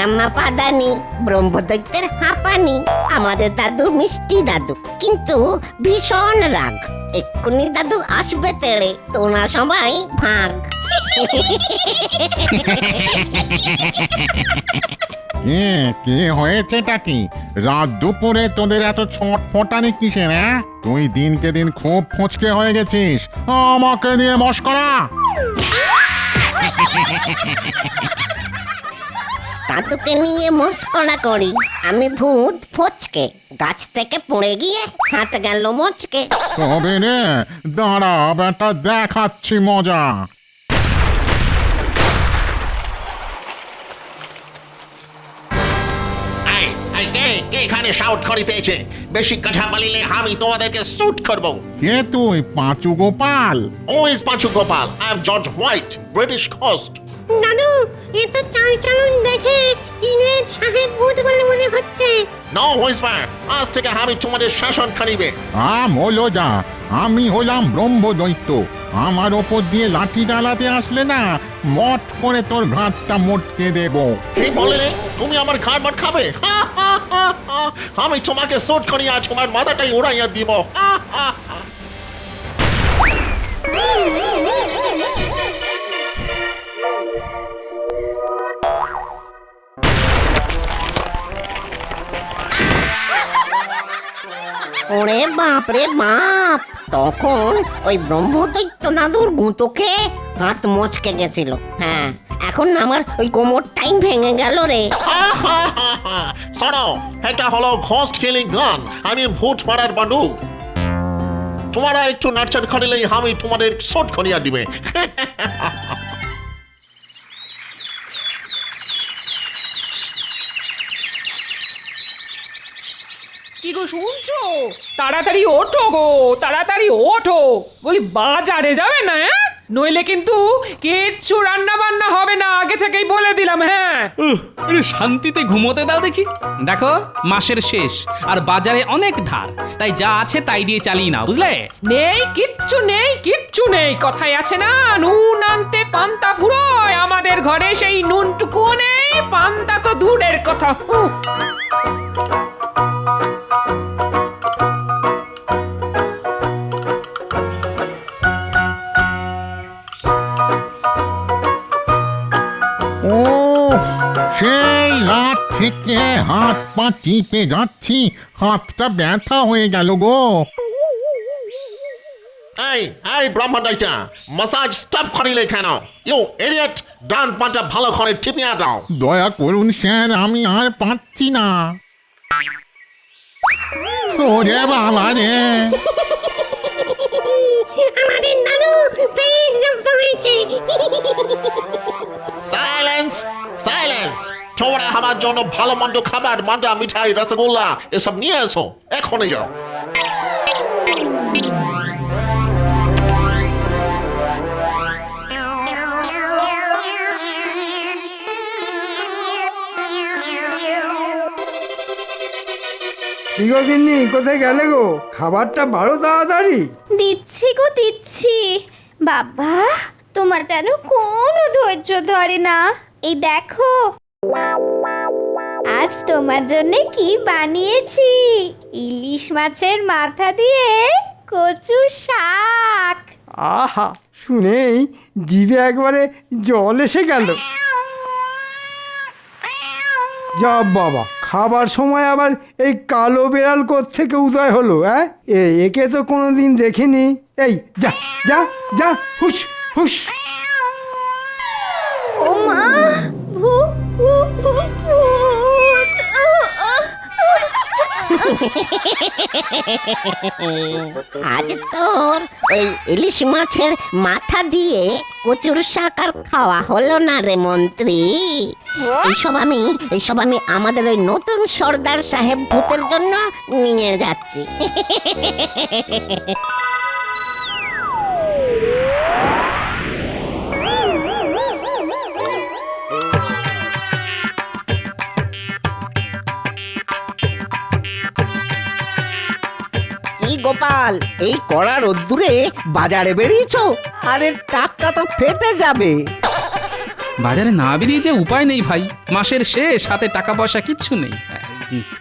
আম্মা পাদানি, ব্রহ্মদৈত্যের হাঁপানি, আমাদের দাদু মিষ্টি দাদু, কিন্তু ভীষণ রাগ। এক্ষুনি দাদু আসবে তেড়ে, তোরা সবাই ভাগ। কি হয়েছেটা কি? রাত দুপুরে তোদের এত ছটফটানি কিসের? হ্যাঁ, তুই দিনকে দিন খুব ফচকে হয়ে গেছিস। আমাকে নিয়ে মস্করা। দাদুকে নিয়ে মস্করা করি? আমি ভূত ফচকে, গাছ থেকে পড়ে গিয়ে হাত গেল মচকে। তবে রে, দাঁড়া বেটা, দেখাচ্ছি মজা। এখানে শাউট করিতেছে, বেশি কথা বলিলে আমি তোমাদেরকে শুট করব। কে তুই, Panchu Gopal? Who is Panchu Gopal, I am George White, British coast. দাদু, এ তো চালচলন দেখে ইংরেজ সাহেব ভূত বলে মনে হচ্ছে। নো হুইসপার, আজ থেকে আমি তোমাদের শাসন করিবে। হলো যা, আমি হলাম ব্রহ্মদৈত্য। আমার ওপর দিয়ে লাঠি চালাতে আসলে না, মট করে তোর ঘাটটা মোটকে দেব। কি বললে? তুমি আমার ঘাড় মার খাবে? আমি তোমাকে শুট করিয়া তোমার মাথাটাই উড়াইয়া দিব। ওরে বাপ রে বাপ, তখন ওই ব্রহ্মদৈত্য দাদুর গুঁতোকে হাত মচকে গেছিল। হ্যাঁ, এখন আমার ওই কোমরটাই ভেঙে গেল রে। শোনো, এটা হলো ঘোস্ট কিলিং গান, আমি ভূত মারার বান্ডুক। তোমরা একটু নাটচাট করিলেই আমি তোমাদের শুট করিয়া দিবে। কি গো শুনছো? তাড়াতাড়ি ওঠো গো, তাড়াতাড়ি ওঠো। বলি বাজারে যাবে না? নইলে কিন্তু কিচ্ছু রান্না বান্না হবে না, আগে থেকেই বলে দিলাম। হ্যাঁ, একটু শান্তিতে ঘুমোতে দাও দেখি। দেখো, মাসের শেষ আর বাজারে অনেক ধার, তাই যা আছে তাই দিয়ে চালিয়ে নাও, বুঝলে? নেই কিচ্ছু নেই, কিচ্ছু নেই। কথায় আছে না, নুন আনতে পান্তা ফুরোয়। আমাদের ঘরে সেই নুনটুকুও নেই, পান্তা তো দূরের কথা। ও, সেই রাত থেকে হাত পা টিপে যাচ্ছি, হাতটা ব্যথা হয়ে গেল গো। এই ব্রহ্মদৈত্য, মাসাজ স্টপ করিলে কেন? ইউ ইডিয়েট, ডান পাটা ভালো করে টিপিয়া দাও। দয়া করুন স্যার, আমি আর পাচ্ছি না। ওরে বাবা রে, আমাদের দাদু বেশ জব্দ হয়েছে। Silence, silence. তোমরা আমার জন্য ভালো মন্দ খাবার, মান্ডা, মিঠাই, রসগোল্লা এসব নিয়ে এসো, এখনই যাও। কি গো গিন্নি, কোথায় গেলে গো? খাবারটা বাড়ো তাড়াতাড়ি। দিচ্ছি গো দিচ্ছি। বাবা, তোমার যেন কোনো ধৈর্য ধরে না। এই দেখো, আজ তোমার জন্য কি বানিয়েছি। ইলিশ মাছের মাথা দিয়ে কচু শাক। আহা, শুনেই জিভে একবারে জল এসে গেল। যা বাবা, খাবার সময় আবার এই কালো বিড়াল কোত্থেকে উদয় হলো? হ্যাঁ, একে তো কোনোদিন দেখিনি। এই যা যা যা, হুশ হুশ। ও মা, ভূত ভূত ভূত। আজ তোর ওই ইলিশ মাছের মাথা দিয়ে কচুর শাক আর খাওয়া হলো না রে মন্ত্রী। এইসব আমি আমাদের ওই নতুন সর্দার সাহেব ভূতের জন্য নিয়ে যাচ্ছি। গোপাল, এই কড়া রোদ্দুরে বাজারে বেরিয়েছো? আরে টাকটা তো ফেটে যাবে। বাজারে না বেরিয়ে যে উপায় নেই ভাই, মাসের শেষ, হাতে টাকা পয়সা কিচ্ছু নেই।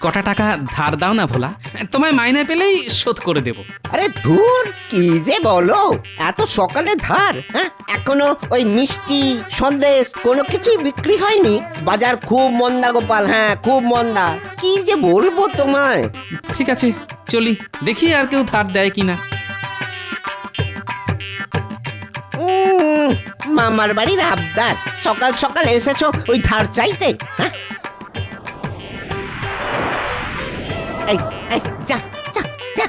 কটা টাকা ধার দাও না ভোলা, তোমায় মাইনে পেলেই শোধ করে দেব। আরে ধুর, কি যে বলো, এত সকালে ধার? হ্যাঁ, এখনো ওই মিষ্টি সন্দেশ কোনো কিছুই বিক্রি হয়নি। বাজার খুব মন্দা গোপাল, হ্যাঁ খুব মন্দা। কি যে বলবো তোমায়। ঠিক আছে চলি, দেখি আর কেউ ধার দেয় কিনা। মামার বাড়ির আবদার, সকাল সকাল এসেছো ওই ধার চাইতে? হ্যাঁ, এই, এই, যা যা যা,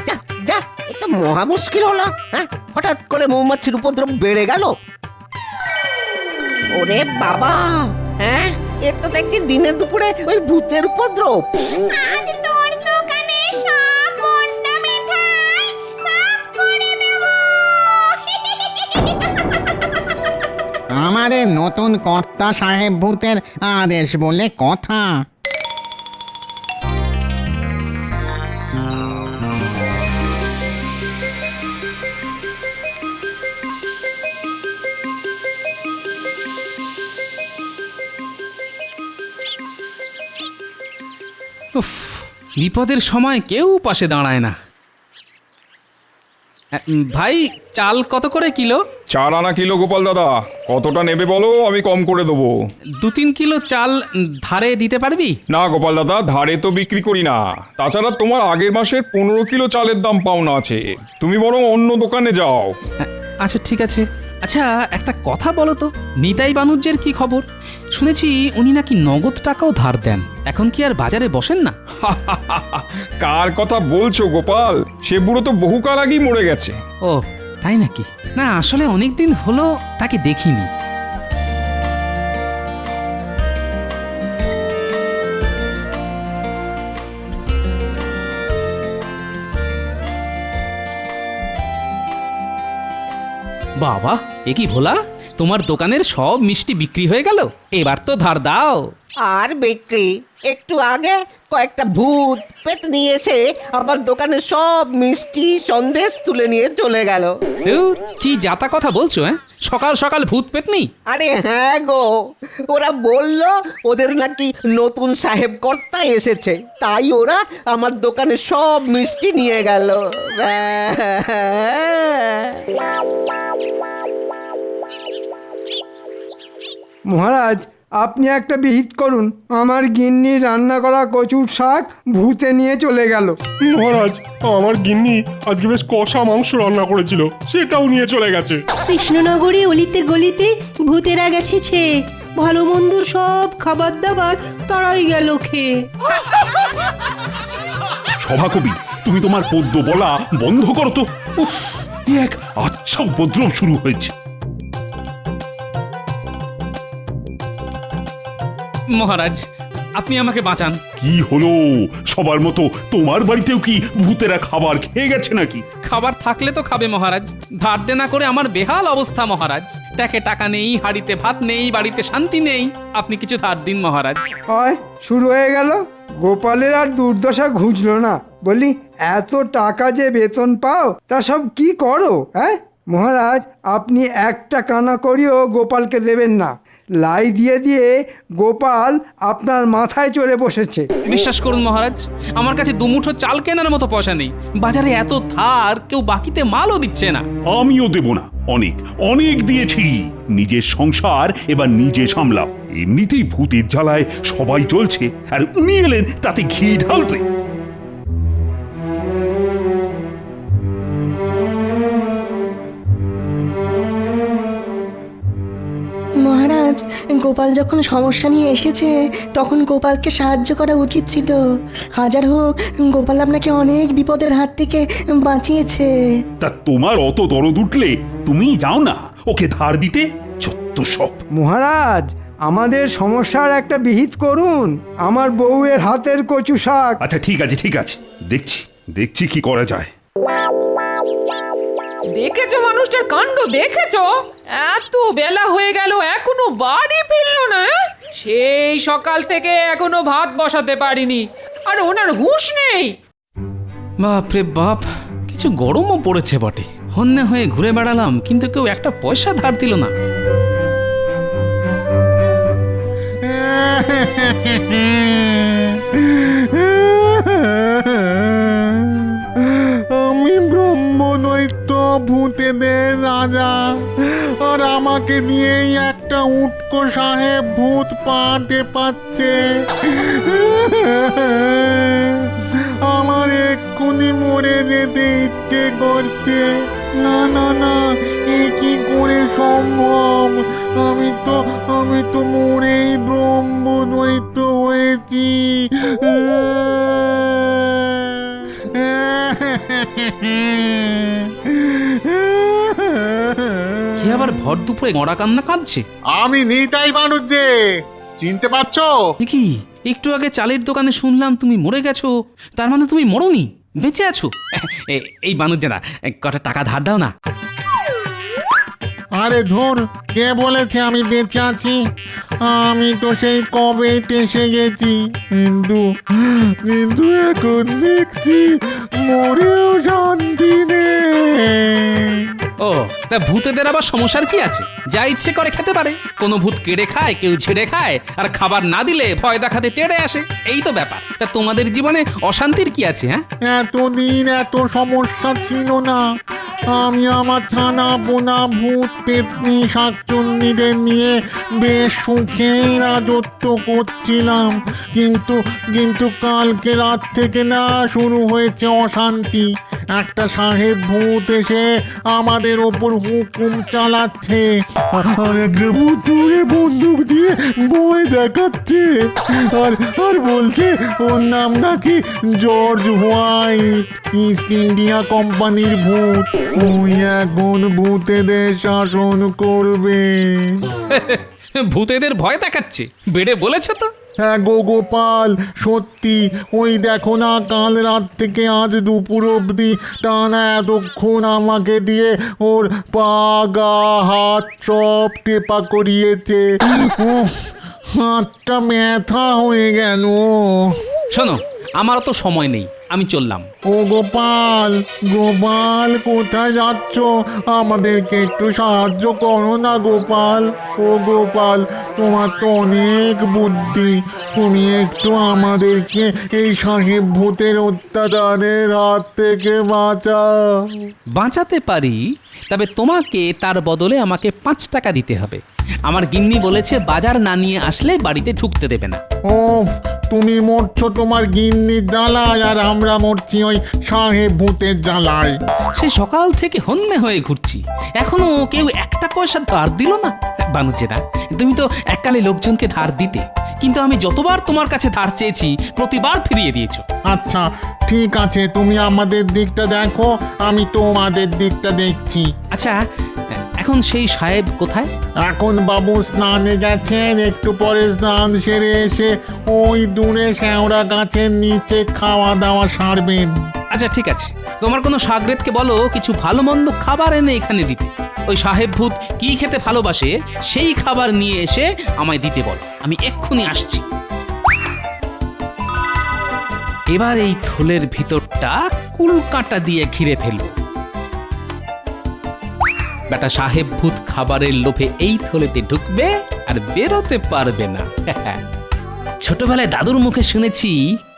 যা যা, এ তো মহা মুশকিল হলো। হ্যাঁ, হঠাৎ করে মৌমাছির উপদ্রব বেড়ে গেল। ওরে বাবা, হ্যাঁ এ তো দেখছি দিনে দুপুরে ওই ভূতের উপদ্রব। আজ তোর দোকানে সব মন্ডা মিঠাই সাফ করে দেব। আমাদের নতুন কর্তা সাহেব ভূতের আদেশ বলে কথা। উফ, বিপদের সময় কেউ পাশে দাঁড়ায় না। ভাই, চাল কত করে কিলো? 4 আনা কিলো গোপাল দাদা, কতটা নেবে বলো, আমি কম করে দেবো। 2-3 কিলো চাল ধারে দিতে পারবি? না গোপাল দাদা, ধারে তো বিক্রি করি না। তাছাড়া তোমার আগের মাসের 15 কিলো চালের দাম পাওনা আছে, তুমি বরং অন্য দোকানে যাও। আচ্ছা ঠিক আছে। আচ্ছা একটা কথা বলো তো, নিতাই বানুজ্যের কি খবর? শুনেছি উনি নাকি নগদ টাকাও ধার দেন। এখন কি আর বাজারে বসেন না? কার কথা বলছো গোপাল? সে বুড়ো তো বহুকাল আগেই মরে গেছে। ও তাই নাকি? না আসলে অনেক দিন হলো তাকে দেখিনি। বাবা, এ কি ভোলা, তোমার দোকানের সব মিষ্টি বিক্রি হয়ে গেল? এবার তো ধার দাও। আর বিক্রি? একটু আগে কয়েকটা ভূত পেতনি এসে আমার দোকানে সব মিষ্টি সন্দেশ তুলে নিয়ে চলে গেল। ধুর, কি যাতা কথা বলছো? সকাল সকাল ভূত পেতনি? আরে হ্যাঁ গো, ওরা বলল ওদের নাকি নতুন সাহেব কর্তা এসেছে, তাই ওরা আমার দোকানে সব মিষ্টি নিয়ে গেল। মহারাজ, আপনি একটা বিহিত করুন। আমার গিন্নি রান্না করা কচুর শাক ভূতে নিয়ে চলে গেল। মহারাজ, আমার গিন্নি আজকে বেশ কষা মাংস রান্না করেছিল, সেটাও নিয়ে চলে গেছে। কৃষ্ণনগরে অলিতে গলিতে ভূতেরা গেছে, ভালো মন্দর সব খাবার দাবার তারাই গেল খেয়ে। সভাকবি, তুমি তোমার পদ্য বলা বন্ধ করো তো। উফ, এক আচ্ছা উপদ্রব শুরু হয়েছে। মহারাজ, আপনি আমাকে বাঁচান। কি হলো? সবার মতো তোমার বাড়িতেও কি ভূতেরা খাবার খেয়ে গেছে নাকি? খাবার থাকলে তো খাবে মহারাজ, ধার দেনা করে আমার বেহাল অবস্থা মহারাজ। ট্যাকে টাকা নেই, হাড়িতে ভাত নেই, বাড়িতে শান্তি নেই। আপনি কিছু ধার দিন মহারাজ। হয় শুরু হয়ে গেল। গোপালের আর দুর্দশা ঘুচলো না। বলি, এত টাকা যে বেতন পাও তা সব কি করো? হ্যাঁ মহারাজ, আপনি একটা কানা করিও গোপালকে দেবেন না। লাই দিয়ে দিয়ে গোপাল আপনার মাথায় চড়ে বসেছে। বিশ্বাস করুন মহারাজ, আমার কাছে দুমুঠো চাল কেনার মতো পয়সা নেই। বাজারে এত ধার, কেউ বাকিতে মালও দিচ্ছে না। আমিও দেব না, অনেক অনেক দিয়েছি। নিজের সংসার এবার নিজে সামলাও। এমনিতেই ভূতের জ্বালায় সবাই চলছে, আর উনি এলেন তাতে ঘি ঢালতে। মহারাজ, গোপাল যখন সমস্যা নিয়ে এসেছে তখন গোপালকে সাহায্য করা উচিত ছিল। হাজার হোক, গোপাল আপনাকে অনেক বিপদের হাত থেকে বাঁচিয়েছে। তা তোমার অত দরদ উঠলে তুমি যাও না ওকে ধার দিতে। যত সব। মহারাজ, আমাদের সমস্যার একটা বিহিত করুন। আমার বউয়ের হাতের কচু শাক। আচ্ছা ঠিক আছে ঠিক আছে, দেখছি দেখছি কি করা যায়। দেখেছো মানুষটার কাণ্ড? দেখেছো? এত বেলা হয়ে গেল এখনো বাড়ি ফিরলো না। সেই সকাল থেকে এখনো ভাত বসাতে পারিনি, আর ওনার হুঁশ নেই। বাপ রে বাপ, কিছু গরমও পড়েছে বটে। হন্যে হয়ে ঘুরে বেড়ালাম, কিন্তু কেউ একটা পয়সা ধার দিল না। আমি ব্রহ্মদৈত্য ভূতেদের রাজা, আর আমাকে নিয়েই একটা উটকো সাহেব ভূত পাতে পাচ্ছে। আমার এক্ষুনি মরে যেতে ইচ্ছে করছে। না না না, এ কি করে সম্ভব? আমি তো মরেই ব্রহ্মদৈত্য হয়েছি। কি আবার ভর দুপুরে গড়া কান্না কাঁদছে? আমি নিতাই বানুর যে, চিনতে পারছো? এ কি, একটু আগে চালের দোকানে শুনলাম তুমি মরে গেছো, তার মানে তুমি মরোনি, বেঁচে আছো? এই বানুজ্জাদা, কটা টাকা ধার দাও না। আরে ধুর, কে বলেছে আমি বেঁচে আছি? আমি তো সেই কবে টেসে গেছি, কিন্তু এখন দেখছি মরেও শান্তি নেই। ও, তা ভূতেদের আবার সমস্যার কি আছে? যা ইচ্ছে করে খেতে পারে। কোনো ভূত কেড়ে খায়, কেউ ছেড়ে খায়, আর খাবার না দিলে ভয় দেখাতে তেড়ে আসে। এই তো ব্যাপার। তা তোমাদের জীবনে অশান্তির কি আছে? হ্যাঁ, এতদিন এত সমস্যা ছিল না। আমি আমার থানা বোনা ভূত পেতনি শাকচুন্নিদের নিয়ে বেশ সুখেই রাজত্ব করছিলাম, কিন্তু কালকে রাত থেকে না শুরু হয়েছে অশান্তি। একটা সাহেব ভূত এসে আমাদের ওপর হুকুম চালাচ্ছে, আর একটা ভূত দূরে বন্দুক দিয়ে ভয় দেখাচ্ছে, আর বলছে ওর নাম নাকি জর্জ হোয়াইট, ইস্ট ইন্ডিয়া কোম্পানির ভূত। ওই এখন ভূতেদের শাসন করবে। ভূতেদের ভয় দেখাচ্ছে? বেড়ে বলেছে তো। হ্যাঁ গো গোপাল, সত্যি। ওই দেখো না, কাল রাত থেকে আজ দুপুর অবধি টানা এতক্ষণ আমাকে দিয়ে ওর পা গা হাত সব টেপা করিয়েছে। হাতটা ব্যথা হয়ে গেল। শোনো, আমারও তো সময় নেই, আমি চললাম। ও গোপাল, গোপাল কোথায় যাচ্ছ? আমাদেরকে একটু সাহায্য করো না গোপাল। ও গোপাল, তোমার তো অনেক বুদ্ধি, তুমি একটু আমাদেরকে এই সাহেব ভূতের অত্যাচারের হাত থেকে বাঁচাও। বাঁচাতে পারি, তবে তোমাকে তার বদলে আমাকে 5 টাকা দিতে হবে। আমার গিন্নি বলেছে বাজার না নিয়ে আসলে বাড়িতে ঢুকতে দেবে না। ও, তুমি মরছো তোমার গিন্নির জ্বালায়, আর আমরা মরছি ওই সাহেব ভূতের জ্বালায়। সে সকাল থেকে হন্যে হয়ে ঘুরছি, এখনো কেউ একটা পয়সা ধার দিল না। বানুজ্জেদা, তুমি তো এককালে লোকজনকে ধার দিতে, কিন্তু আমি যতবার তোমার কাছে ধার চেয়েছি প্রতিবার ফিরিয়ে দিয়েছো। আচ্ছা ঠিক আছে, তুমি আমাদের দিকটা দেখো, আমি তোমাদের দিকটা দেখছি। আচ্ছা, এখন সেই সাহেব কোথায়? এখন বাবু স্নানে গেছেন, একটু পরে স্নান সেরে এসে ওই দূরে শ্যাওড়া গাছের নিচে খাওয়া দাওয়া সারবেন। আচ্ছা ঠিক আছে, তোমার কোনো সাগরেদকে বলো কিছু ভালো মন্দ খাবার এনে এখানে দিতে। ওই সাহেব ভূত কি খেতে ভালোবাসে সেই খাবার নিয়ে এসে আমায় দিতে বল, আমি এক্ষুনি আসছি। এবার এই থলের ভিতরটা কুলকাঁটা দিয়ে ঘিরে ফেলব। বেটা সাহেব ভূত খাবারের লোভে এই থলেতে ঢুকবে আর বেরোতে পারবে না। ছোটবেলায় দাদুর মুখে শুনেছি,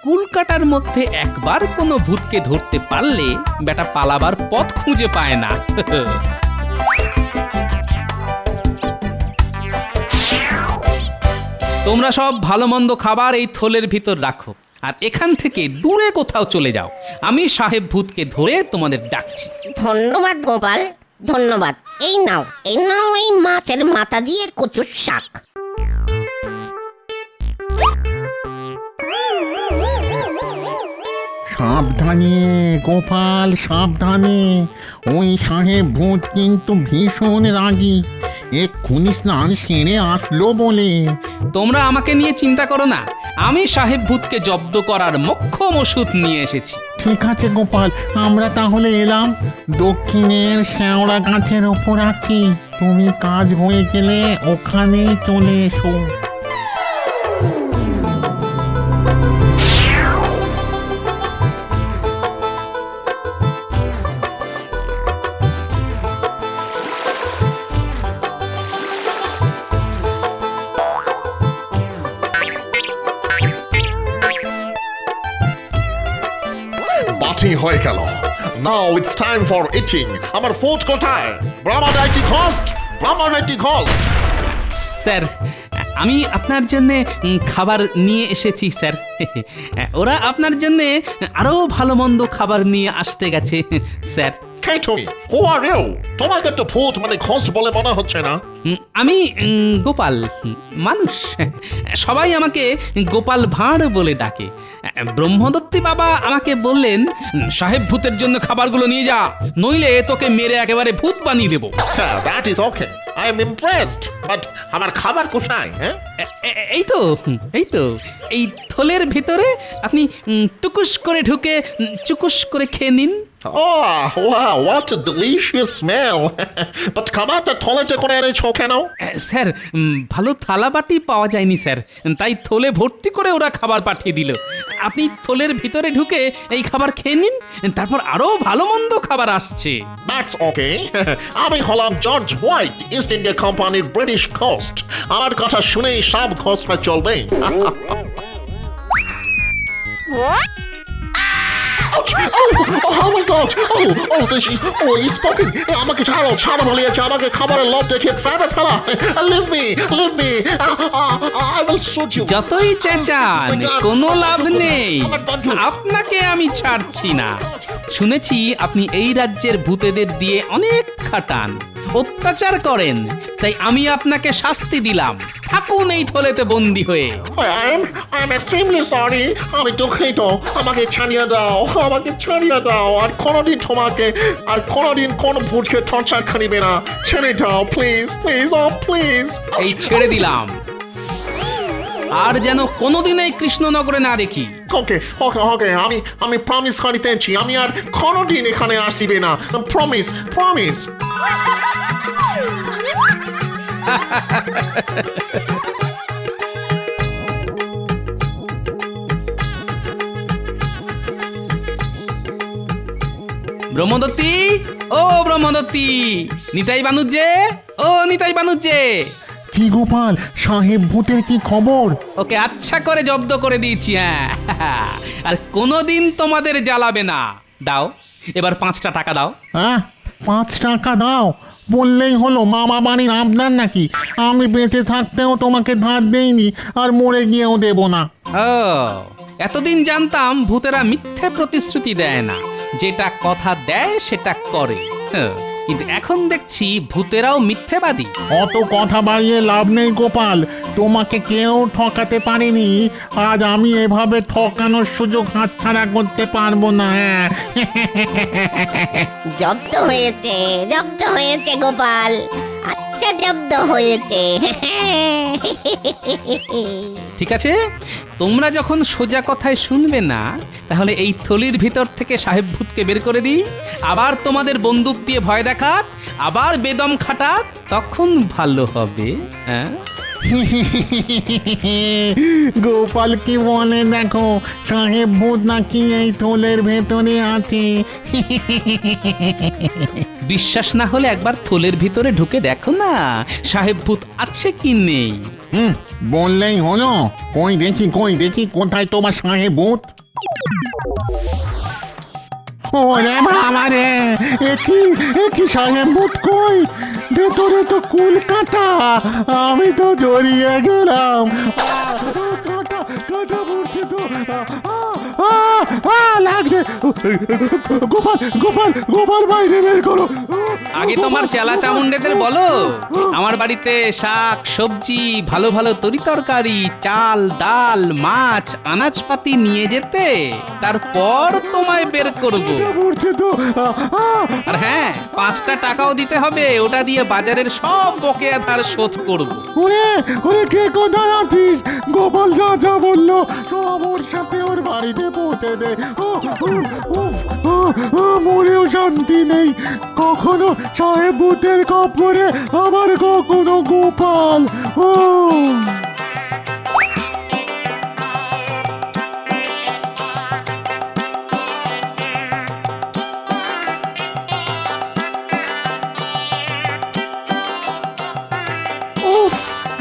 কুলকাটার মধ্যে একবার কোনো ভূতকে ধরতে পারলে বেটা পালাবার পথ খুঁজে পায় না। তোমরা সব ভালো মন্দ খাবার এই থলের ভিতর রাখো, আর এখান থেকে দূরে কোথাও চলে যাও। আমি সাহেব ভূতকে ধরে তোমাদের ডাকছি। ধন্যবাদ গোপাল, ধন্যবাদ। এই নাও এই মাছের মাথা দিয়ে কচুর শাক। সাবধানে গোপাল, সাবধানে। ওই সাহেব ভূত কিন্তু ভীষণ রাগী, এক্ষুনি স্নান সেরে আসলো বলে। তোমরা আমাকে নিয়ে চিন্তা করো না, আমি সাহেব ভূতকে জব্দ করার মোক্ষম ওষুধ নিয়ে এসেছি। ঠিক আছে গোপাল, আমরা তাহলে এলাম। দক্ষিণের শ্যাওড়া গাছের ওপর আছি, তুমি কাজ হয়ে গেলে ওখানেই চলে এসো। এটি হয়ে গেল। Now it's time for eating. আমার ফুড কোথায়? ব্রাহ্মণাইটি ঘোস্ট, ব্রাহ্মণাইটি ঘোস্ট। স্যার, আমি আপনার জন্য খাবার নিয়ে এসেছি স্যার। ওরা আপনার জন্য আরো ভালো মন্দ খাবার নিয়ে আসতে গেছে স্যার। কে তুমি? হু আর ইউ? তোমাকে তো ভূত মানে ঘোস্ট বলে মনে হচ্ছে না। আমি গোপাল, মানুষ। সবাই আমাকে গোপাল ভাঁড় বলে ডাকে। ব্রহ্মদত্তি বাবা আমাকে বললেন, সাহেব ভূতের জন্য খাবারগুলো নিয়ে যা, নইলে তোকে মেরে একেবারে ভূত বানিয়ে দেবো। হ্যাঁ, that is okay, I am impressed, but আমার খাবার কোথায়? হ্যাঁ, এই তো এই থলের ভিতরে আপনি টুকুস করে ঢুকে চুকুস করে খেয়ে নিন। Oh, wow, what a delicious smell. But খাবারটা থলেতে করে এনেছো কেন? স্যার, ভালো থালা বাটি পাওয়া যায়নি স্যার, তাই থলে ভর্তি করে ওরা খাবার পাঠিয়ে দিল। আপনি থলের ভিতরে ঢুকে এই খাবার খেয়ে নিন, তারপর আরো ভালো মন্দ খাবার আসছে। That's okay. আমি হলাম জর্জ হোয়াইট, ইস্ট ইন্ডিয়া কোম্পানির ব্রিটিশ ঘোস্ট। আমার কথা শুনেই সব ঘোস্টরা চলবে। Oh my God! He's spoken. আমাকে ছাড়ো বলিয়েছে, আমাকে খাবারের লোভ দেখে ট্র্যাপে ফেলা। Leave me. I will shoot you. যতই চেঁচান কোনো লাভ নেই, আপনাকে আমি ছাড়ছি না। শুনেছি আপনি এই রাজ্যের ভূতেদের দিয়ে অনেক খাটান, অত্যাচার করেন, তাই আমি আপনাকে শাস্তি দিলাম। থাকুন এই থলেতে বন্দি হয়ে। I'm extremely sorry. আমি দুঃখিত। আমাকে ছাড়িয়ে দাও। আর কোনোদিন কোনো ভূতকে টর্চার করিবে না। ছেড়ে দাও প্লিজ, প্লিজ। এই ছেড়ে দিলাম, আর যেন কোনোদিন এই কৃষ্ণনগরে না দেখি। ওকে, আমি প্রমিস করিতেছি, আমি আর কোনোদিন এখানে আসিবে না। প্রমিস। ব্রহ্মদত্তি, ও ব্রহ্মদত্তি, নিতাই বানুজ্জে। কি গোপাল সাহেব ভূতের কি খবর? ওকে আচ্ছা করে জব্দ করে দিয়েছি। হ্যাঁ, আর কোনোদিন তোমাদের জ্বালাবে না। দাও, এবার 5টা টাকা দাও। হ্যাঁ, 5 টাকা দাও বললেই হলো? মামা বাড়ির আপনার নাকি? আমি বেঁচে থাকতেও তোমাকে ধার দেইনি, আর মরে গিয়েও দেব না। ও, এতদিন জানতাম ভূতেরা মিথ্যে প্রতিশ্রুতি দেয় না, যেটা কথা দেয় সেটা করে। কিন্তু এখন দেখছি ভূতেরাও মিথ্যেবাদী। অত কথা বাড়িয়ে লাভ নেই গোপাল, তোমাকে কেউ ঠকাতে পারেনি। আজ আমি এভাবে ঠকানোর সুযোগ হাতছাড়া করতে পারবো না। জব্দ হয়েছে গোপাল, আচ্ছা জব্দ হয়েছে। ঠিক আছে, তোমরা যখন সোজা কথায় শুনবে না, তাহলে এই থলির ভিতর থেকে সাহেব ভূতকে বের করে দিই, আবার তোমাদের বন্দুক দিয়ে ভয় দেখাক, আবার বেদম খাটাক, তখন ভালো হবে। হ্যাঁ, গোপাল কি বলে দেখো, সাহেব ভূত নাকি এই থলের ভেতরে আছে। বিশ্বাস না হলে একবার থলের ভিতরে ঢুকে দেখো না, সাহেব ভূত আছে কি নেই। বললেই হলো। কই দেখি কোথায় তোমার সাহেব ভূত? ওরে বাবা রে, একই সাহেব ভূত কই? ভেতরে তো কুল কাটা, আমি তো জড়িয়ে গেলাম। কাটা পড়ছে তো, লাগছে। গোপাল বাইরে বের করো। আগে তোমার চেলা চামুন্ডেদের বলো আমার বাড়িতে শাক সবজি, ভালো ভালো তরিতরকারি, চাল ডাল মাছ আনাজপাতি নিয়ে যেতে, তারপর তোমায় বের করবো। আর হ্যাঁ, 5টা টাকাও দিতে হবে, ওটা দিয়ে বাজারের সব বকেয়া ধার শোধ করবো। ওরে কে কোথায় আছিস? গোপাল যা বললো সব ওর সাথে ওর বাড়িতে পৌঁছে দে। মরেও শান্তি নেই, কখনো সাহেব ভূতের কপরে, আবার কখনো গোপাল।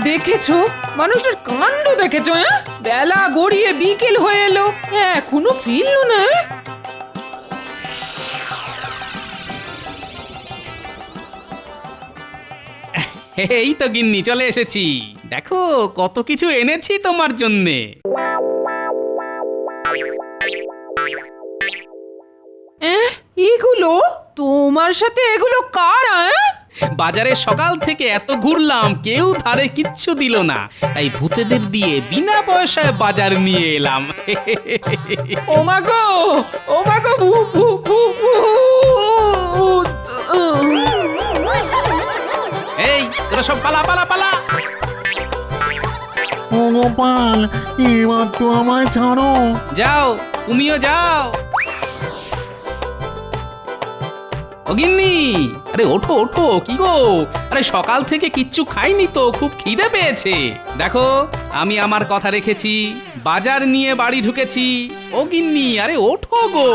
দেখেছো মানুষটার কাণ্ড দেখেছো? বেলা গড়িয়ে বিকেল হয়ে এলো, এখনো ফিরলো না। এই তো গিন্নি চলে এসেছি, দেখো কত কিছু এনেছি তোমার জন্যে। এগুলো তোমার সাথে এগুলো কারা? বাজারে সকাল থেকে এত ঘুরলাম, কেউ ধারে কিচ্ছু দিল না, তাই ভূতেদের দিয়ে বিনা পয়সায় বাজার নিয়ে এলাম। ও মা গো, ও মা গো, ভূত। এই তোরা সব পালা পালা পালা। ও গোপাল, এবার তো আমায় ছাড়ো। যাও, তুমিও যাও। ও গিন্নি, আরে ওঠো ওঠো, কি গো? আরে সকাল থেকে কিচ্ছু খাইনি তো, খুব খিদে পেয়েছে। দেখো আমি আমার কথা রেখেছি, বাজার নিয়ে বাড়ি ঢুকেছি। ও গিন্নি, আরে ওঠো গো।